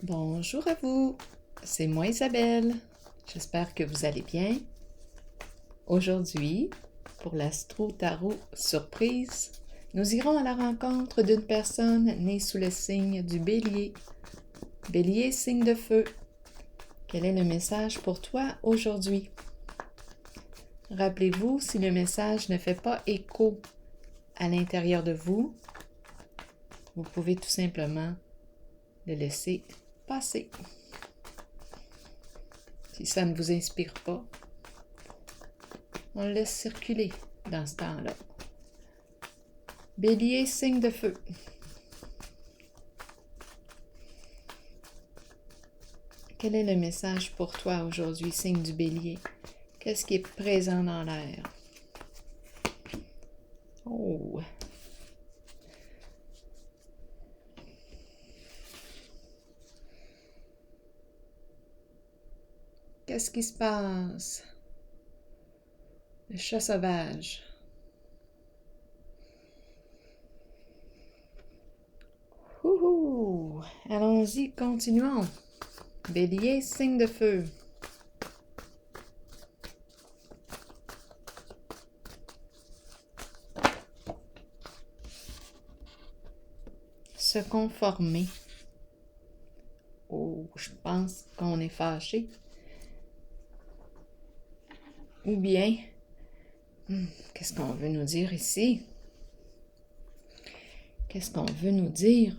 Bonjour à vous, c'est moi Isabelle. J'espère que vous allez bien. Aujourd'hui, pour l'Astro Tarot Surprise, nous irons à la rencontre d'une personne née sous le signe du Bélier. Bélier, signe de feu. Quel est le message pour toi aujourd'hui? Rappelez-vous, si le message ne fait pas écho à l'intérieur de vous, vous pouvez tout simplement le laisser passer. Si ça ne vous inspire pas, on le laisse circuler dans ce temps-là. Bélier, signe de feu. Quel est le message pour toi aujourd'hui, signe du Bélier? Qu'est-ce qui est présent dans l'air? Oh! Qu'est-ce qui se passe? Le chat sauvage. Ouhou! Allons-y, continuons. Bélier, signe de feu. Se conformer. Oh, je pense qu'on est fâché. Ou bien, qu'est-ce qu'on veut nous dire ici? Qu'est-ce qu'on veut nous dire?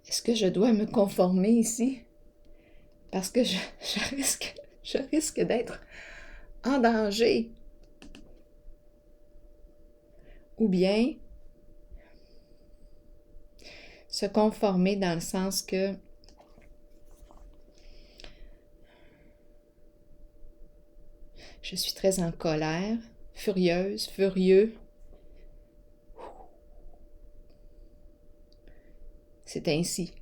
Est-ce que je dois me conformer ici? Parce que je risque d'être en danger. Ou bien, se conformer dans le sens que je suis très en colère, furieuse, furieux. C'est ainsi,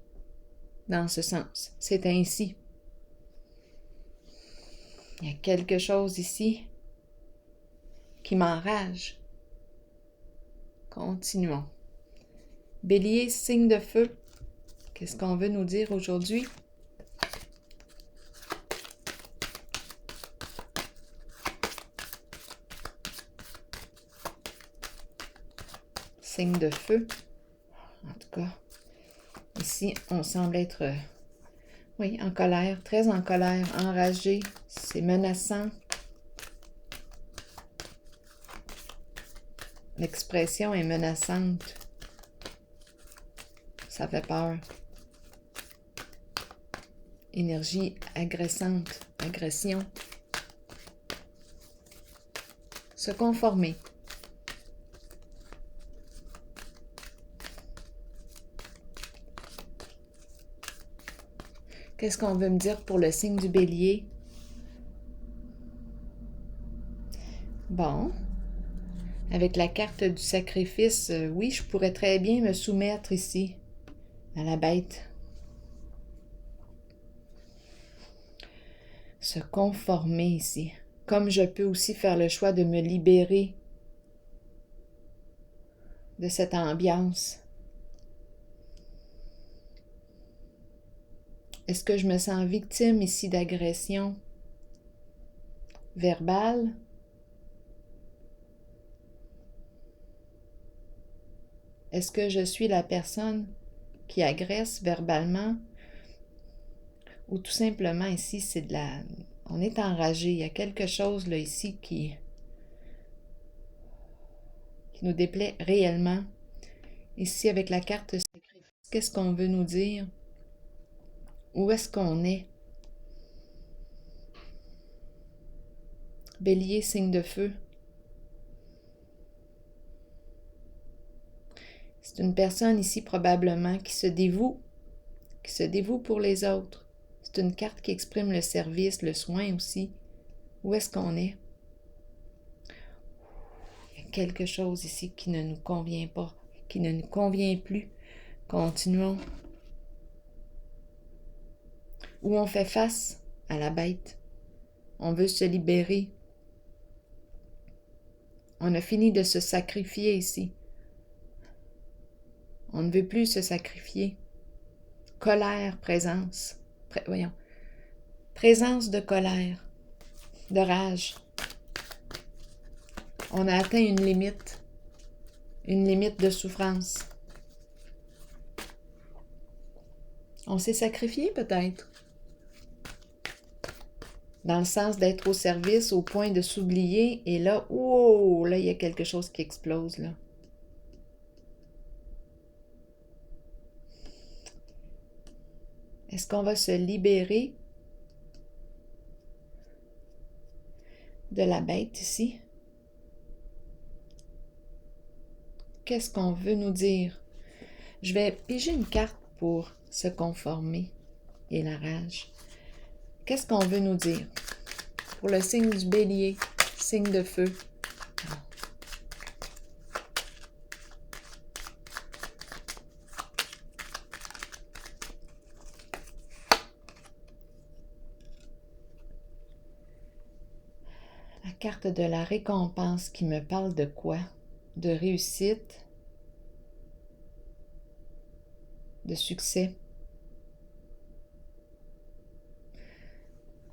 dans ce sens. C'est ainsi. Il y a quelque chose ici qui m'enrage. Continuons. Bélier, signe de feu. Qu'est-ce qu'on veut nous dire aujourd'hui? Signe de feu. En tout cas, ici, on semble être, en colère, très en colère, enragé. C'est menaçant. L'expression est menaçante. Ça fait peur. Énergie agressante, agression. Se conformer. Qu'est-ce qu'on veut me dire pour le signe du Bélier? Bon. Avec la carte du sacrifice, oui, je pourrais très bien me soumettre ici, à la bête. Se conformer ici. Comme je peux aussi faire le choix de me libérer de cette ambiance. Est-ce que je me sens victime ici d'agression verbale? Est-ce que je suis la personne qui agresse verbalement? Ou tout simplement ici, c'est de la... On est enragé. Il y a quelque chose là ici qui nous déplaît réellement. Ici, avec la carte sacrifice, qu'est-ce qu'on veut nous dire? Où est-ce qu'on est? Bélier, signe de feu. C'est une personne ici probablement qui se dévoue pour les autres. C'est une carte qui exprime le service, le soin aussi. Où est-ce qu'on est? Il y a quelque chose ici qui ne nous convient pas, qui ne nous convient plus. Continuons. Où on fait face à la bête. On veut se libérer. On a fini de se sacrifier ici. On ne veut plus se sacrifier. Colère, présence. Voyons. Présence de colère, de rage. On a atteint une limite de souffrance. On s'est sacrifié peut-être. Dans le sens d'être au service au point de s'oublier. Et là, wow, là, il y a quelque chose qui explose, là. Est-ce qu'on va se libérer de la bête ici? Qu'est-ce qu'on veut nous dire? Je vais piger une carte pour se conformer et la rage. Qu'est-ce qu'on veut nous dire? Pour le signe du bélier, signe de feu. La carte de la récompense qui me parle de quoi? De réussite, de succès.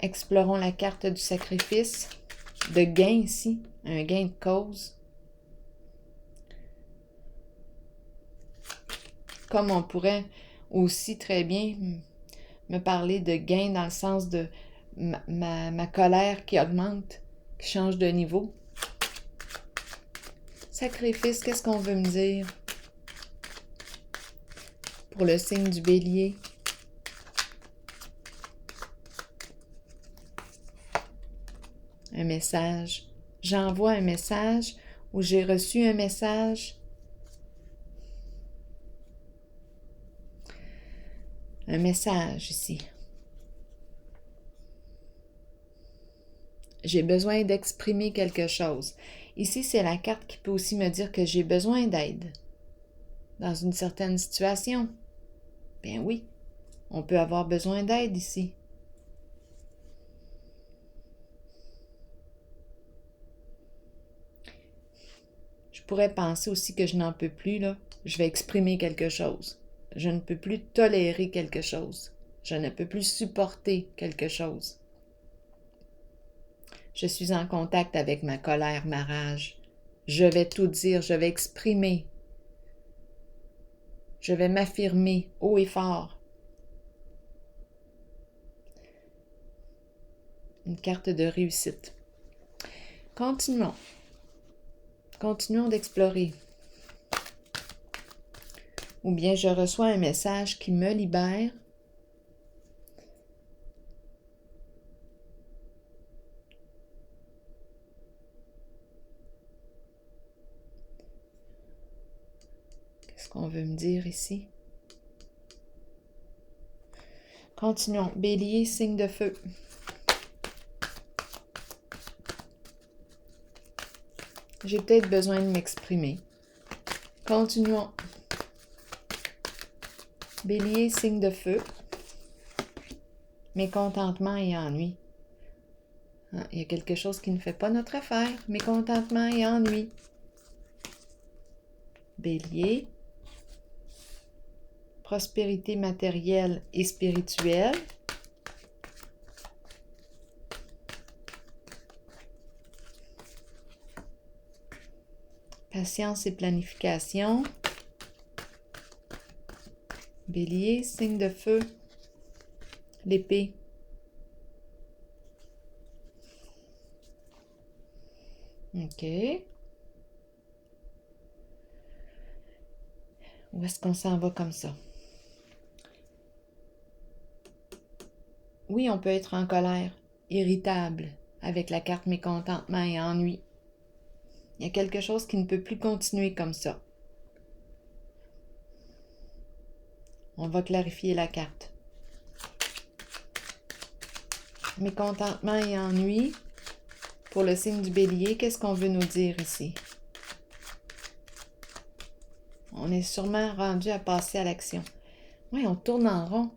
Explorons la carte du sacrifice, de gain ici, un gain de cause. Comme on pourrait aussi très bien me parler de gain dans le sens de ma colère qui augmente, qui change de niveau. Sacrifice, qu'est-ce qu'on veut me dire? Pour le signe du bélier. Un message. J'envoie un message ou j'ai reçu un message. Un message ici. J'ai besoin d'exprimer quelque chose. Ici, c'est la carte qui peut aussi me dire que j'ai besoin d'aide dans une certaine situation. Bien oui, on peut avoir besoin d'aide ici. Je pourrais penser aussi que je n'en peux plus, là. Je vais exprimer quelque chose. Je ne peux plus tolérer quelque chose. Je ne peux plus supporter quelque chose. Je suis en contact avec ma colère, ma rage. Je vais tout dire, je vais exprimer. Je vais m'affirmer haut et fort. Une carte de réussite. Continuons. Continuons d'explorer. Ou bien je reçois un message qui me libère. Qu'est-ce qu'on veut me dire ici? Continuons. Bélier, signe de feu. J'ai peut-être besoin de m'exprimer. Continuons. Bélier, signe de feu. Mécontentement et ennui. Ah, il y a quelque chose qui ne fait pas notre affaire. Mécontentement et ennui. Bélier. Prospérité matérielle et spirituelle. Patience et planification. Bélier, signe de feu. L'épée. OK. Où est-ce qu'on s'en va comme ça? Oui, on peut être en colère, irritable, avec la carte mécontentement et ennui. Il y a quelque chose qui ne peut plus continuer comme ça. On va clarifier la carte. Mécontentement et ennui. Pour le signe du bélier, qu'est-ce qu'on veut nous dire ici? On est sûrement rendu à passer à l'action. Oui, on tourne en rond.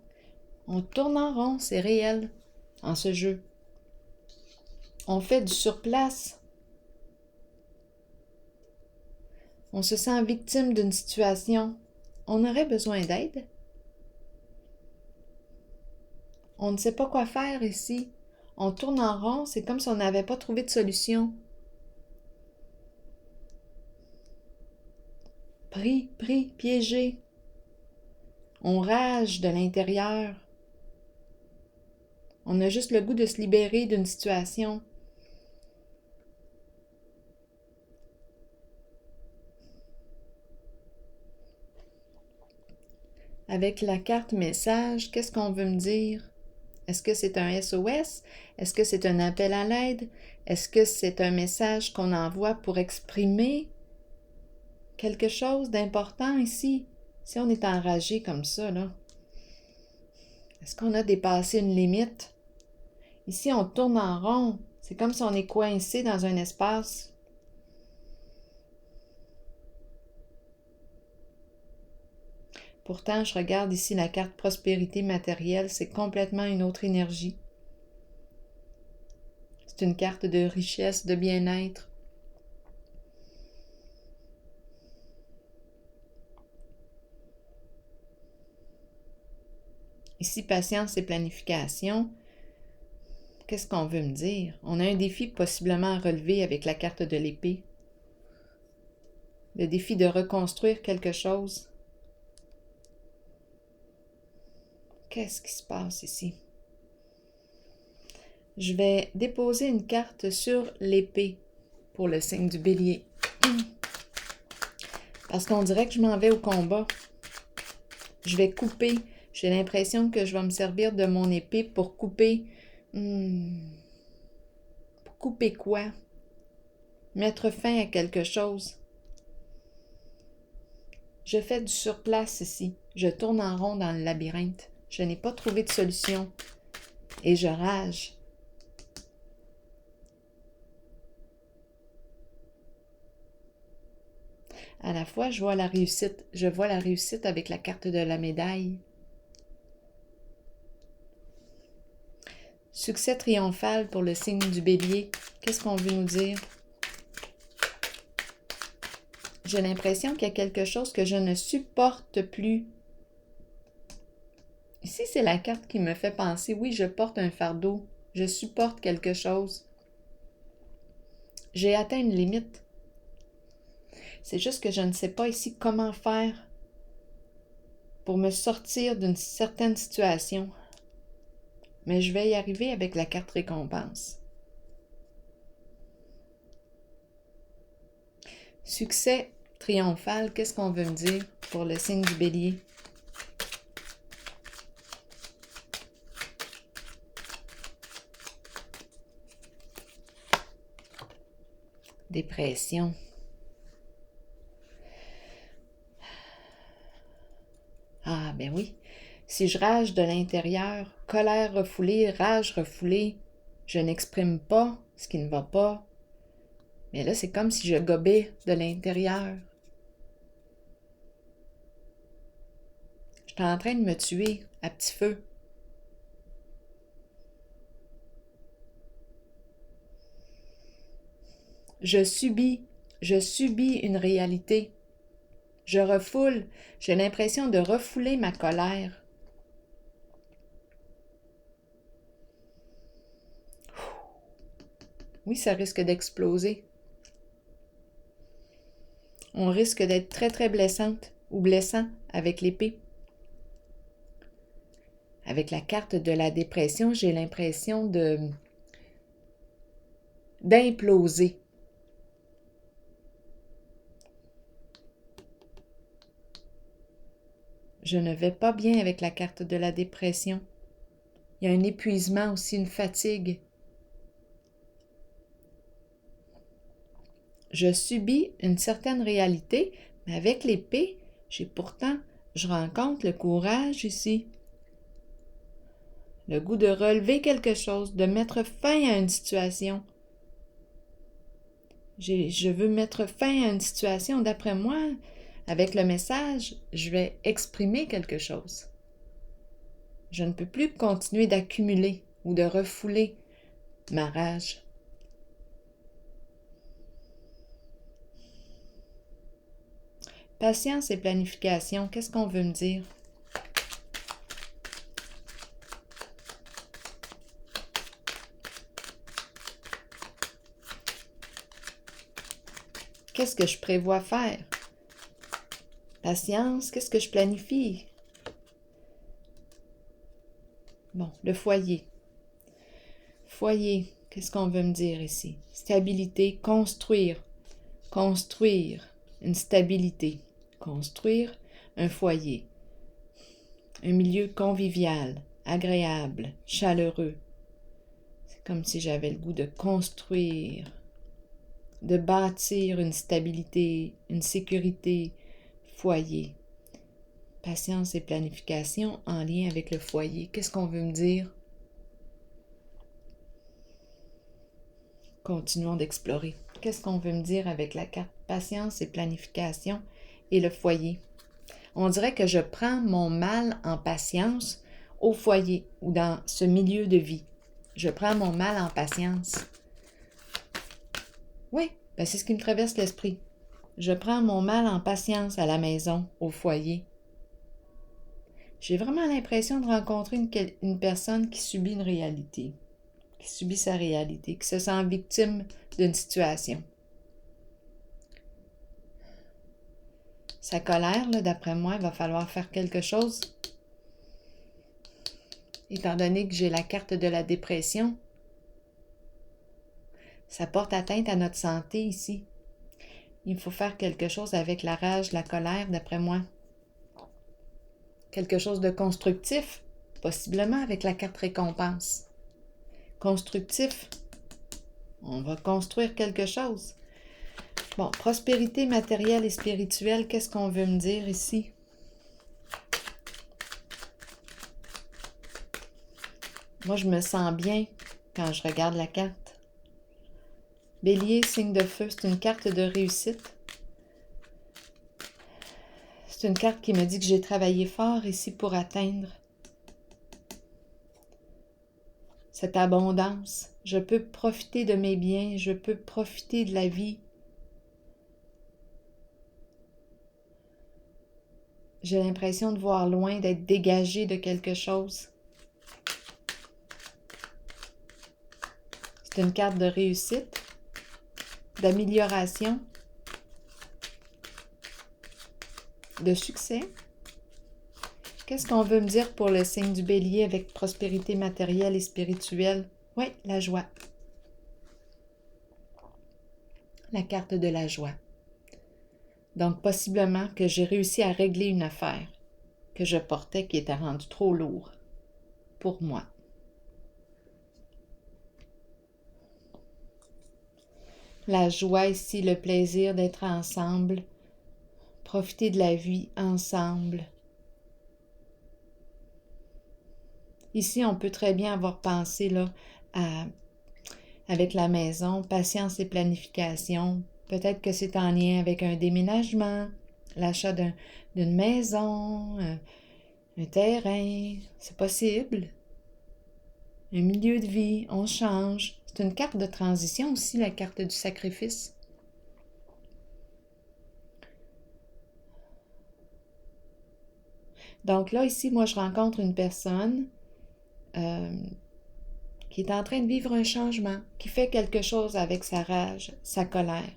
On tourne en rond, c'est réel, en ce jeu. On fait du surplace. On se sent victime d'une situation. On aurait besoin d'aide. On ne sait pas quoi faire ici. On tourne en rond, c'est comme si on n'avait pas trouvé de solution. Pris, piégé. On rage de l'intérieur. On a juste le goût de se libérer d'une situation. Avec la carte message, qu'est-ce qu'on veut me dire? Est-ce que c'est un SOS? Est-ce que c'est un appel à l'aide? Est-ce que c'est un message qu'on envoie pour exprimer quelque chose d'important ici? Si on est enragé comme ça, là, est-ce qu'on a dépassé une limite? Ici, on tourne en rond. C'est comme si on est coincé dans un espace. Pourtant, je regarde ici la carte prospérité matérielle. C'est complètement une autre énergie. C'est une carte de richesse, de bien-être. Ici, patience et planification. Qu'est-ce qu'on veut me dire? On a un défi possiblement à relever avec la carte de l'épée. Le défi de reconstruire quelque chose. Qu'est-ce qui se passe ici? Je vais déposer une carte sur l'épée pour le signe du bélier. Parce qu'on dirait que je m'en vais au combat. Je vais couper. J'ai l'impression que je vais me servir de mon épée pour couper. Pour couper quoi? Mettre fin à quelque chose. Je fais du surplace ici. Je tourne en rond dans le labyrinthe. Je n'ai pas trouvé de solution. Et je rage. À la fois, je vois la réussite. Je vois la réussite avec la carte de la médaille. Succès triomphal pour le signe du bélier. Qu'est-ce qu'on veut nous dire? J'ai l'impression qu'il y a quelque chose que je ne supporte plus. Ici, c'est la carte qui me fait penser, oui, je porte un fardeau. Je supporte quelque chose. J'ai atteint une limite. C'est juste que je ne sais pas ici comment faire pour me sortir d'une certaine situation. Mais je vais y arriver avec la carte récompense. Succès triomphal, qu'est-ce qu'on veut me dire pour le signe du bélier? Dépression. Ah, ben oui. Si je rage de l'intérieur, colère refoulée, rage refoulée, je n'exprime pas ce qui ne va pas. Mais là, c'est comme si je gobais de l'intérieur. Je suis en train de me tuer à petit feu. Je subis une réalité. Je refoule, j'ai l'impression de refouler ma colère. Oui, ça risque d'exploser. On risque d'être très, très blessante ou blessant avec l'épée. Avec la carte de la dépression, j'ai l'impression d'imploser. Je ne vais pas bien avec la carte de la dépression. Il y a un épuisement aussi, une fatigue. Je subis une certaine réalité, mais avec l'épée, je rencontre le courage ici. Le goût de relever quelque chose, de mettre fin à une situation. Je veux mettre fin à une situation. D'après moi, avec le message, je vais exprimer quelque chose. Je ne peux plus continuer d'accumuler ou de refouler ma rage. Patience et planification, qu'est-ce qu'on veut me dire? Qu'est-ce que je prévois faire? Patience, qu'est-ce que je planifie? Bon, le foyer. Foyer, qu'est-ce qu'on veut me dire ici? Stabilité, construire. Construire une stabilité. Construire un foyer. Un milieu convivial, agréable, chaleureux. C'est comme si j'avais le goût de construire, de bâtir une stabilité, une sécurité, foyer. Patience et planification en lien avec le foyer. Qu'est-ce qu'on veut me dire? Continuons d'explorer. Qu'est-ce qu'on veut me dire avec la carte patience et planification et le foyer? On dirait que je prends mon mal en patience au foyer ou dans ce milieu de vie. Je prends mon mal en patience. Oui, ben c'est ce qui me traverse l'esprit. Je prends mon mal en patience à la maison, au foyer. J'ai vraiment l'impression de rencontrer une personne qui subit une réalité, qui subit sa réalité, qui se sent victime d'une situation. Sa colère, là, d'après moi, il va falloir faire quelque chose. Étant donné que j'ai la carte de la dépression, ça porte atteinte à notre santé ici. Il faut faire quelque chose avec la rage, la colère, d'après moi. Quelque chose de constructif, possiblement avec la carte récompense. Constructif, on va construire quelque chose. Bon, prospérité matérielle et spirituelle, qu'est-ce qu'on veut me dire ici? Moi, je me sens bien quand je regarde la carte. Bélier, signe de feu, c'est une carte de réussite. C'est une carte qui me dit que j'ai travaillé fort ici pour atteindre cette abondance. Je peux profiter de mes biens, je peux profiter de la vie. J'ai l'impression de voir loin, d'être dégagé de quelque chose. C'est une carte de réussite, d'amélioration, de succès. Qu'est-ce qu'on veut me dire pour le signe du Bélier avec prospérité matérielle et spirituelle? Oui, la joie. La carte de la joie. Donc, possiblement que j'ai réussi à régler une affaire que je portais qui était rendue trop lourde pour moi. La joie ici, le plaisir d'être ensemble, profiter de la vie ensemble. Ici, on peut très bien avoir pensé là, avec la maison, patience et planification. Peut-être que c'est en lien avec un déménagement, l'achat d'une maison, un terrain. C'est possible. Un milieu de vie, on change. C'est une carte de transition aussi, la carte du sacrifice. Donc là, ici, moi, je rencontre une personne qui est en train de vivre un changement, qui fait quelque chose avec sa rage, sa colère.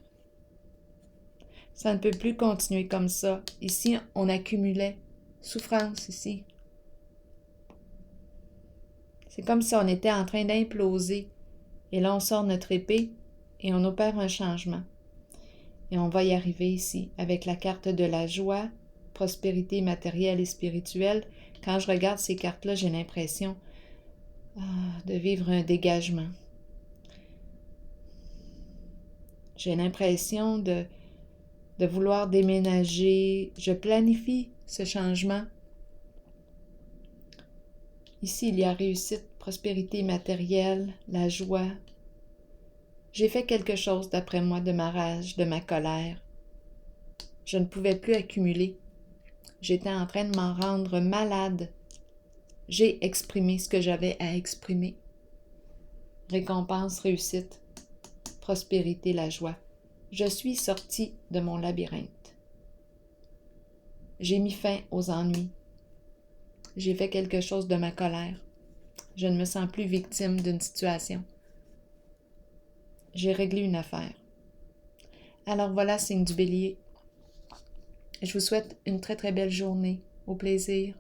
Ça ne peut plus continuer comme ça. Ici, on accumulait souffrance ici. C'est comme si on était en train d'imploser. Et là, on sort notre épée et on opère un changement. Et on va y arriver ici avec la carte de la joie, prospérité matérielle et spirituelle. Quand je regarde ces cartes-là, j'ai l'impression de vivre un dégagement. J'ai l'impression de vouloir déménager. Je planifie ce changement. Ici, il y a réussite, prospérité matérielle, la joie. J'ai fait quelque chose d'après moi de ma rage, de ma colère. Je ne pouvais plus accumuler. J'étais en train de m'en rendre malade. J'ai exprimé ce que j'avais à exprimer. Récompense, réussite, prospérité, la joie. Je suis sortie de mon labyrinthe. J'ai mis fin aux ennuis. J'ai fait quelque chose de ma colère. Je ne me sens plus victime d'une situation. J'ai réglé une affaire. Alors voilà, signe du Bélier. Je vous souhaite une très très belle journée. Au plaisir.